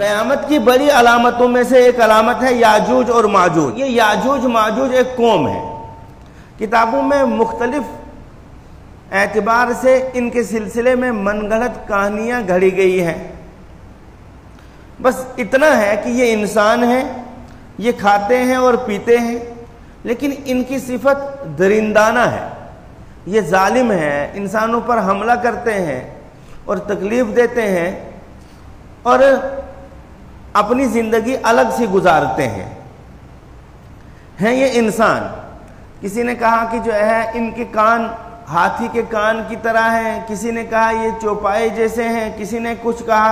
क़यामत की बड़ी अलामतों में से एक अलामत है याजूज और माजूज। ये याजूज माजूज एक कौम है। किताबों में मुख्तलिफ एतबार से इनके सिलसिले में मनगढ़ंत कहानियाँ घड़ी गई हैं। बस इतना है कि ये इंसान हैं, ये खाते हैं और पीते हैं, लेकिन इनकी सिफत दरिंदाना है। ये जालिम है, इंसानों पर हमला करते हैं और तकलीफ़ देते हैं और अपनी ज़िंदगी अलग से गुजारते हैं ये इंसान। किसी ने कहा कि जो है इनके कान हाथी के कान की तरह हैं, किसी ने कहा ये चौपाए जैसे हैं, किसी ने कुछ कहा,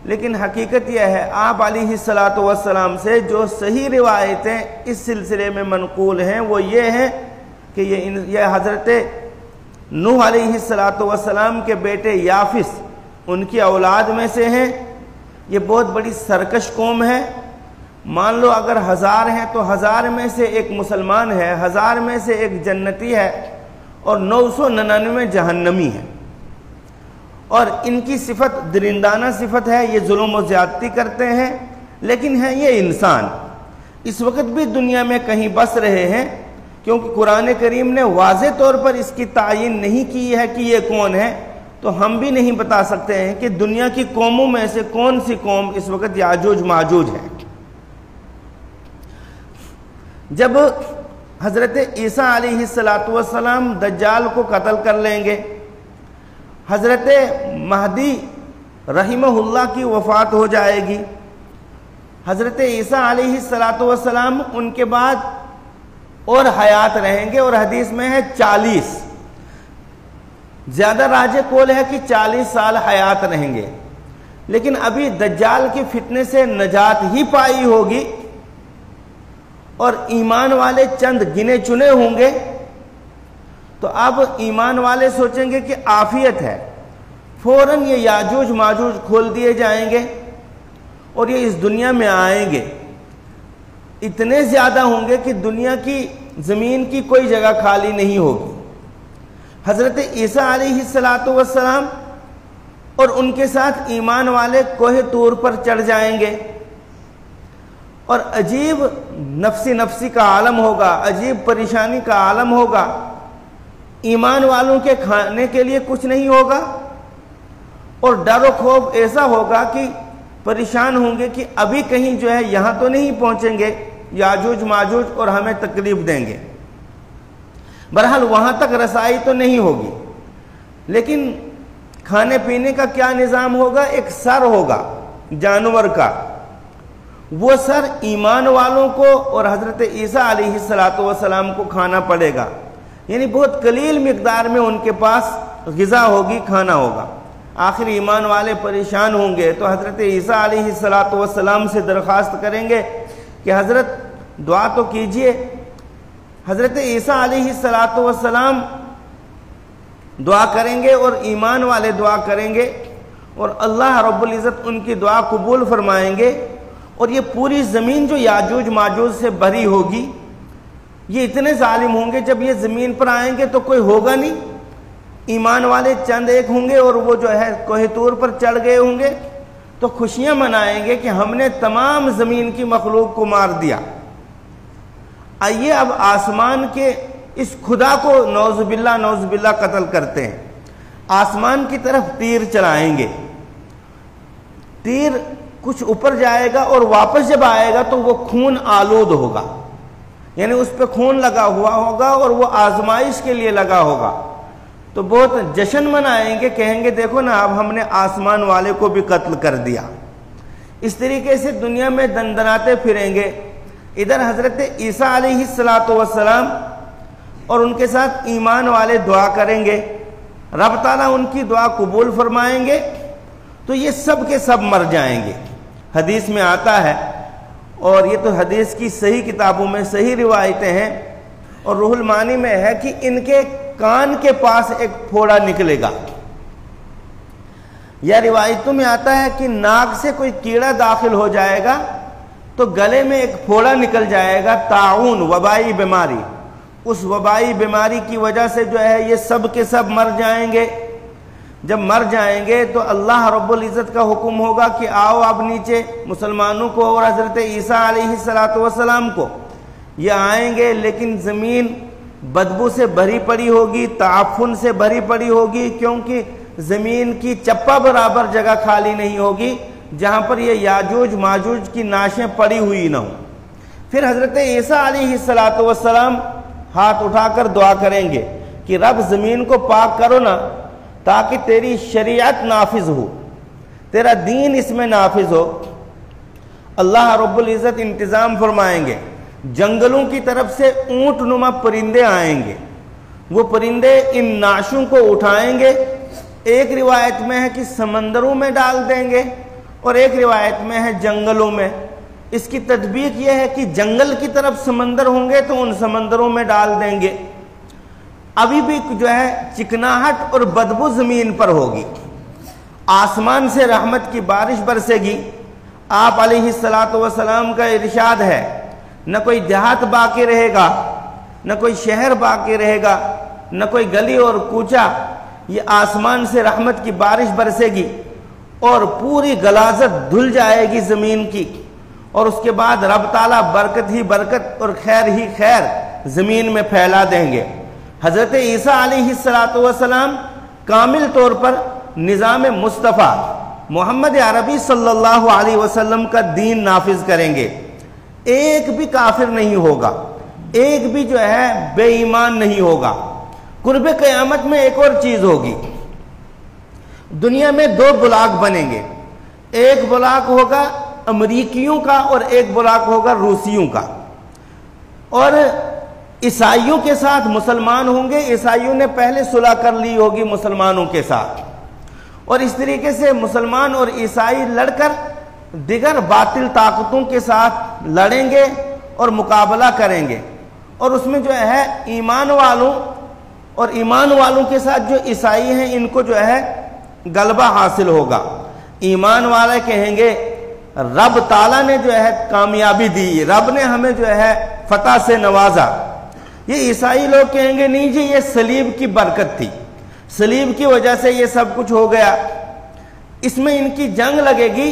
लेकिन हकीकत यह है आप अलैहिस्सलातु वस्सलाम से जो सही रिवायतें इस सिलसिले में मनकूल हैं वो ये हैं कि ये हज़रत नूह अलैहिस्सलातु वस्सलाम के बेटे याफिस उनकी औलाद में से हैं। ये बहुत बड़ी सरकश कौम है। मान लो अगर 1000 हैं तो 1000 में से एक मुसलमान है, 1000 में से एक जन्नती है और 999 जहन्नमी है। और इनकी सिफत दरिंदाना सिफत है, ये जुल्म और ज़्यादती करते हैं, लेकिन है ये इंसान। इस वक्त भी दुनिया में कहीं बस रहे हैं, क्योंकि कुरान करीम ने वाज़े तौर पर इसकी तायीन नहीं की है कि ये कौन है, तो हम भी नहीं बता सकते हैं कि दुनिया की कौमों में से कौन सी कौम इस वक्त याजूज माजूज है। जब हज़रत ईसा अलैहिस्सलातु वस्सलाम दज्जाल को कत्ल कर लेंगे, हज़रत महदी रहिमहुल्लाह की वफ़ात हो जाएगी, हज़रत ईसा अलैहिस्सलातु वस्सलाम उनके बाद और हयात रहेंगे, और हदीस में है 40, ज़्यादा राजे कौल है कि 40 साल हयात रहेंगे। लेकिन अभी दज्जाल की फितने से नजात ही पाई होगी और ईमान वाले चंद गिने चुने होंगे, तो अब ईमान वाले सोचेंगे कि आफियत है, फौरन ये याजूज माजूज खोल दिए जाएंगे और ये इस दुनिया में आएंगे। इतने ज़्यादा होंगे कि दुनिया की ज़मीन की कोई जगह खाली नहीं होगी। हज़रत ईसा अलैहिस्सलातु वस्सलाम और उनके साथ ईमान वाले कोहे तूर पर चढ़ जाएंगे और अजीब नफ्सी नफ्सी का आलम होगा, अजीब परेशानी का आलम होगा। ईमान वालों के खाने के लिए कुछ नहीं होगा और डर खौफ ऐसा होगा कि परेशान होंगे कि अभी कहीं जो है यहाँ तो नहीं पहुँचेंगे याजूज माजूज और हमें तकलीफ देंगे। बहरहाल वहाँ तक रसाई तो नहीं होगी, लेकिन खाने पीने का क्या निज़ाम होगा? एक सर होगा जानवर का, वो सर ईमान वालों को और हज़रत ईसा अलैहिस्सलातु वस्सलाम को खाना पड़ेगा। यानी बहुत कलील मिकदार में उनके पास ग़िज़ा होगी, खाना होगा। आखिर ईमान वाले परेशान होंगे तो हज़रत ईसा अलैहिस्सलातु वस्सलाम से दरख्वास्त करेंगे कि हज़रत दुआ तो कीजिए। हज़रत ईसा अलैहिस्सलातु वस्सलाम दुआ करेंगे और ईमान वाले दुआ करेंगे और अल्लाह रब्बुल इज़्ज़त उनकी दुआ कबूल फरमाएंगे और ये पूरी ज़मीन जो याजूज माजूज से भरी होगी, ये इतने जालिम होंगे जब ये ज़मीन पर आएंगे तो कोई होगा नहीं। ईमान वाले चंद एक होंगे और वो जो है कोहे तूर पर चढ़ गए होंगे, तो खुशियाँ मनाएंगे कि हमने तमाम ज़मीन की मखलूक को मार दिया। आइए अब आसमान के इस खुदा को नौज़ुबिल्लाह कत्ल करते हैं। आसमान की तरफ तीर चलाएंगे, तीर कुछ ऊपर जाएगा और वापस जब आएगा तो वो खून आलूद होगा, यानी उस पर खून लगा हुआ होगा और वो आजमाइश के लिए लगा होगा। तो बहुत जश्न मनाएंगे, कहेंगे देखो ना अब हमने आसमान वाले को भी कत्ल कर दिया। इस तरीके से दुनिया में दंदनाते फिरेंगे। इधर हज़रत ईसा अलैहिस्सलातु वस्सलाम और उनके साथ ईमान वाले दुआ करेंगे, रब ताला उनकी दुआ कबूल फरमाएंगे, तो ये सब के सब मर जाएंगे। हदीस में आता है, और ये तो हदीस की सही किताबों में सही रिवायतें हैं, और रूहुल मानी में है कि इनके कान के पास एक फोड़ा निकलेगा। या रिवायतों में आता है कि नाक से कोई कीड़ा दाखिल हो जाएगा तो गले में एक फोड़ा निकल जाएगा, ताउन वबाई बीमारी। उस वबाई बीमारी की वजह से जो है ये सब के सब मर जाएंगे। जब मर जाएंगे तो अल्लाह रब्बुल इज़्ज़त का हुक्म होगा कि आओ आप नीचे, मुसलमानों को और हज़रत ईसा अलैहिस्सलातु वस्सलाम को। ये आएंगे लेकिन ज़मीन बदबू से भरी पड़ी होगी, ताफुन से भरी पड़ी होगी, क्योंकि ज़मीन की चप्पा बराबर जगह खाली नहीं होगी जहाँ पर ये याजूज माजूज की नाशें पड़ी हुई ना हो। फिर हज़रत ईसा अलैहिस्सलातु वस्सलाम हाथ उठाकर दुआ करेंगे कि रब ज़मीन को पाक करो ना, ताकि तेरी शरीयत नाफिज हो, तेरा दीन इसमें नाफिज हो। अल्लाह रब्बुल इज़्ज़त इंतज़ाम फरमाएंगे, जंगलों की तरफ से ऊँट नुमा परिंदे आएंगे, वो परिंदे इन नाशों को उठाएंगे। एक रिवायत में है कि समंदरों में डाल देंगे और एक रिवायत में है जंगलों में। इसकी तदबीक यह है कि जंगल की तरफ समंदर होंगे तो उन समंदरों में डाल देंगे। अभी भी जो है चिकनाहट और बदबू ज़मीन पर होगी। आसमान से रहमत की बारिश बरसेगी। आप अलैहिस्सलातु वस्सलाम का इरशाद है, न कोई देहात बाकी रहेगा, न कोई शहर बाकी रहेगा, न कोई गली और कूचा। ये आसमान से रहमत की बारिश बरसेगी और पूरी गलाजत धुल जाएगी ज़मीन की, और उसके बाद रब ताला बरकत ही बरकत और खैर ही खैर ज़मीन में फैला देंगे। हज़रत ईसा अलैहिस्सलातु वस्सलाम कामिल तौर पर निज़ाम मुस्तफ़ा मोहम्मद अरबी सल्लल्लाहु अलैहि वसल्लम का दीन नाफिज करेंगे। एक भी काफिर नहीं होगा, एक भी जो है बेईमान नहीं होगा। कुर्बे क़यामत में एक और चीज़ होगी, दुनिया में दो बुलाक बनेंगे। एक बुलाक होगा अमरीकियों का और एक बुलाक होगा रूसियों का, और ईसाइयों के साथ मुसलमान होंगे। ईसाइयों ने पहले सुलह कर ली होगी मुसलमानों के साथ, और इस तरीके से मुसलमान और ईसाई लड़कर दिगर बातिल ताकतों के साथ लड़ेंगे और मुकाबला करेंगे। और उसमें जो है ईमान वालों के साथ जो ईसाई हैं इनको जो है गलबा हासिल होगा। ईमान वाले कहेंगे रब ताला ने जो है कामयाबी दी, रब ने हमें जो है फतह से नवाजा। ये ईसाई लोग कहेंगे नहीं जी, ये सलीब की बरकत थी, सलीब की वजह से ये सब कुछ हो गया। इसमें इनकी जंग लगेगी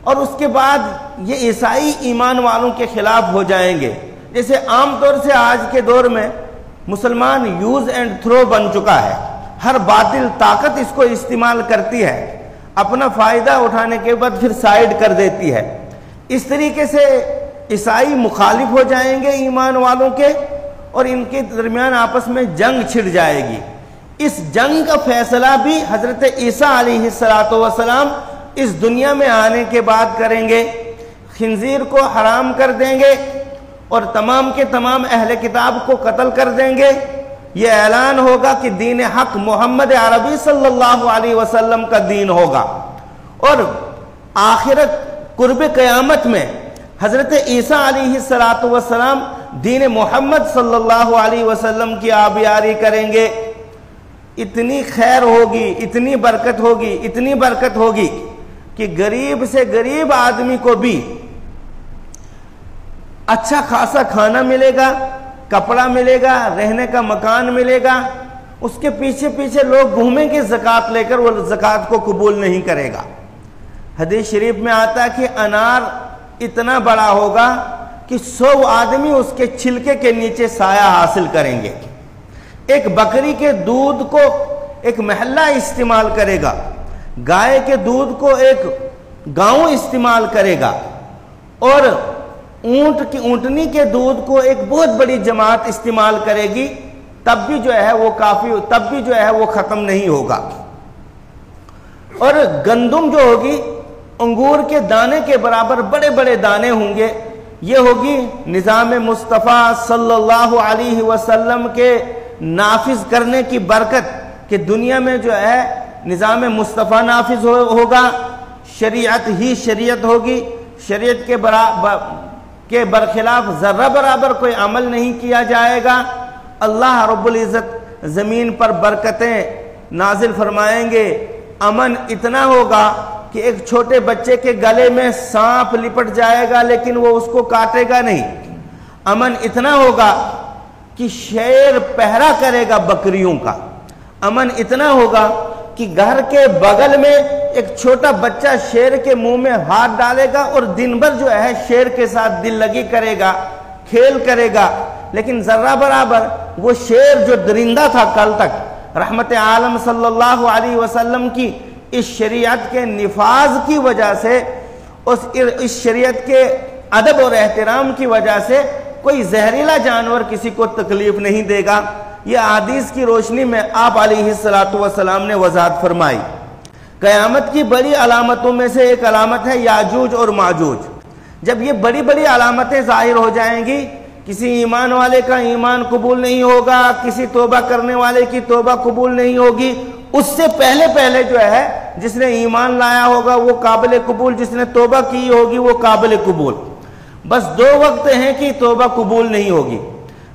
और उसके बाद ये ईसाई ईमान वालों के खिलाफ हो जाएंगे। जैसे आमतौर से आज के दौर में मुसलमान यूज एंड थ्रो बन चुका है, हर बातिल ताकत इसको इस्तेमाल करती है, अपना फायदा उठाने के बाद फिर साइड कर देती है। इस तरीके से ईसाई मुखालिफ हो जाएंगे ईमान वालों के, और इनके दरमियान आपस में जंग छिड़ जाएगी। इस जंग का फैसला भी हजरत ईसा अलैहिस्सलातु वस्सलाम इस दुनिया में आने के बाद करेंगे। खिंजीर को हराम कर देंगे और तमाम के तमाम अहले किताब को कत्ल कर देंगे। यह ऐलान होगा कि दीन हक मोहम्मद अरबी सल्लल्लाहु अलैहि वसल्लम का दीन होगा, और आखिरत कुर्ब क़यामत में हजरत ईसा अलैहिस्सलातु वस्सलाम दीन मोहम्मद सल्लल्लाहु अलैहि वसल्लम की आबियारी करेंगे। इतनी खैर होगी, इतनी बरकत होगी, इतनी बरकत होगी कि गरीब से गरीब आदमी को भी अच्छा खासा खाना मिलेगा, कपड़ा मिलेगा, रहने का मकान मिलेगा। उसके पीछे पीछे लोग घूमेंगे ज़कात लेकर, वो ज़कात को कबूल नहीं करेगा। हदीस शरीफ में आता है कि अनार इतना बड़ा होगा कि 100 आदमी उसके छिलके के नीचे साया हासिल करेंगे। एक बकरी के दूध को एक महल्ला इस्तेमाल करेगा, गाय के दूध को एक गांव इस्तेमाल करेगा, और ऊंटनी के दूध को एक बहुत बड़ी जमात इस्तेमाल करेगी। तब भी जो है वो खत्म नहीं होगा। और गंदुम जो होगी अंगूर के दाने के बराबर बड़े बड़े दाने होंगे। ये होगी निज़ाम मुस्तफ़ा सल्लल्लाहु अलैहि वसल्लम के नाफिज करने की बरकत, कि दुनिया में जो है निज़ाम मुस्तफ़ा नाफिज होगा, शरीयत ही शरीयत होगी, शरीयत के बरखिलाफ ज़र्रा बराबर कोई अमल नहीं किया जाएगा। अल्लाह रब्बुल इज़्ज़त ज़मीन पर बरकतें नाजिल फरमाएंगे। अमन इतना होगा कि एक छोटे बच्चे के गले में सांप लिपट जाएगा लेकिन वो उसको काटेगा नहीं। अमन इतना होगा कि शेर पहरा करेगा बकरियों का। अमन इतना होगा कि घर के बगल में एक छोटा बच्चा शेर के मुंह में हाथ डालेगा और दिन भर जो है शेर के साथ दिल लगी करेगा, खेल करेगा, लेकिन जर्रा बराबर वो शेर जो दरिंदा था कल तक रहमत आलम सल्लल्लाहु अलैहि वसल्लम की इस शरीयत के निफाज की वजह से, इस शरीयत के अदब और एहतराम की वजह से कोई जहरीला जानवर किसी को तकलीफ नहीं देगा। यह हदीस की रोशनी में आप अलैहिस्सलातु वस्सलाम ने वजाहत फरमाई। क़यामत की बड़ी अलामतों में से एक अलामत है याजूज और माजूज। जब ये बड़ी बड़ी अलामतें जाहिर हो जाएंगी, किसी ईमान वाले का ईमान कबूल नहीं होगा, किसी तौबा करने वाले की तौबा कबूल नहीं होगी, उससे पहले पहले जो है जिसने ईमान लाया होगा वो काबिल कबूल, जिसने तौबा की होगी वो काबिल कबूल। बस दो वक्त हैं कि तौबा कबूल नहीं होगी।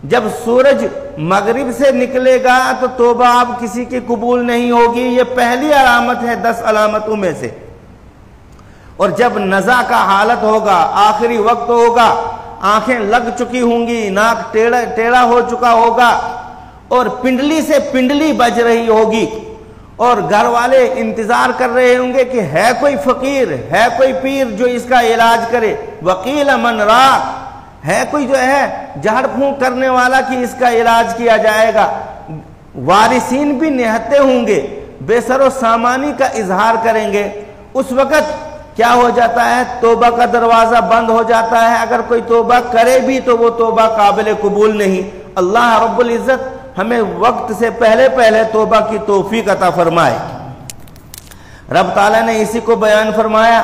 जब सूरज मगरिब से निकलेगा तो तौबा अब किसी की कबूल नहीं होगी, ये पहली अलामत है 10 अलामतों में से। और जब नज़ा का हालत होगा, आखिरी वक्त होगा, आंखें लग चुकी होंगी, नाक टेढ़ा हो चुका होगा और पिंडली से पिंडली बज रही होगी और घर वाले इंतजार कर रहे होंगे कि है कोई फकीर, है कोई पीर जो इसका इलाज करे, वकील मन रा, है कोई जो है झाड़ फूंक करने वाला कि इसका इलाज किया जाएगा। वारिसीन भी निहत्ते होंगे, बेसरो सामानी का इजहार करेंगे। उस वक्त क्या हो जाता है, तौबा का दरवाजा बंद हो जाता है। अगर कोई तौबा करे भी तो वो तौबा काबिल कबूल नहीं। अल्लाह रब्बुल इज्जत हमें वक्त से पहले पहले तौबा की तौफीक अता फरमाए। रब ताला ने इसी को बयान फरमाया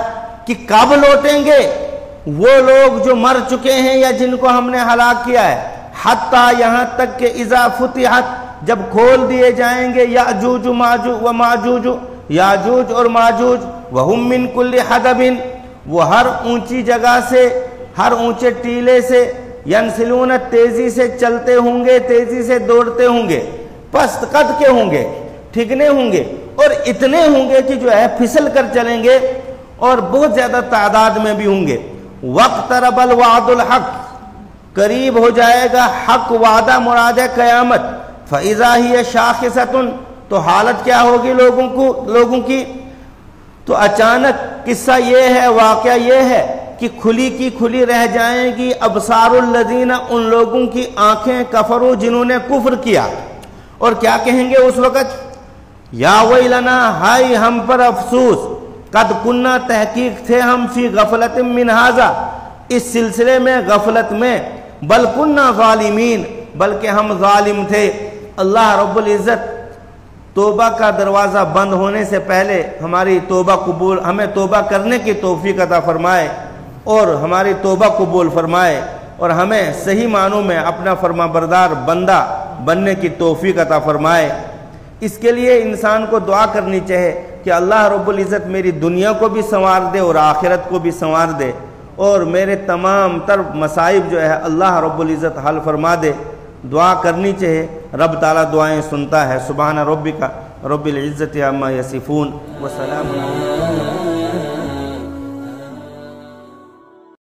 कि कब लौटेंगे वो लोग जो मर चुके हैं या जिनको हमने हलाक किया है, हत्ता यहां तक के इज़ा फुतिहत, जब खोल दिए जाएंगे याजूज व माजूज, याजूज और माजूज, वहुम मिन कुल्ली हदबिन, वो हर ऊंची जगह से, हर ऊंचे टीले से, यनसिलून, तेजी से चलते होंगे, तेजी से दौड़ते होंगे, पस्त कद के होंगे, ठिकने होंगे और इतने होंगे कि जो है फिसल कर चलेंगे और बहुत ज्यादा तादाद में भी होंगे। वक्तरबल वादुल हक, करीब हो जाएगा हक वादा, मुराद है कयामत। फइज़ा हिय शाखिसतुन, तो हालत क्या होगी लोगों की, तो अचानक किस्सा ये है, वाकया ये है कि खुली की खुली रह जाएंगी अबसारुल लज़ीना, उन लोगों की आंखें, कफरू जिन्होंने कुफ्र किया। और क्या कहेंगे उस वक़्त, या वैलना, हाय हम पर अफसोस, कद कुन्ना, तहकीक थे हम, फी गफलत मिन हाजा, इस सिलसिले में गफलत में, बल कुन्ना ज़ालिमीन, बल्कि हम जालिम थे। अल्लाह रब्बुल इज़्ज़त तौबा का दरवाज़ा बंद होने से पहले हमारी तौबा कबूल, हमें तौबा करने की तौफीक अता फरमाए और हमारी तौबा कबूल फरमाए और हमें सही मानों में अपना फरमाबरदार बंदा बनने की तौफीक अता फरमाए। इसके लिए इंसान को दुआ करनी चाहिए कि अल्लाह रब्बुल इज़्ज़त मेरी दुनिया को भी संवार दे और आखिरत को भी संवार दे और मेरे तमाम तर मसाइब जो है अल्लाह रब्बुल इज़्ज़त हल फरमा दे। दुआ करनी चाहिए, रब ताला दुआएं सुनता है। सुबहान रब्बिका रब्बिल इज़्ज़ति अम्मा यसिफून व सलामुन।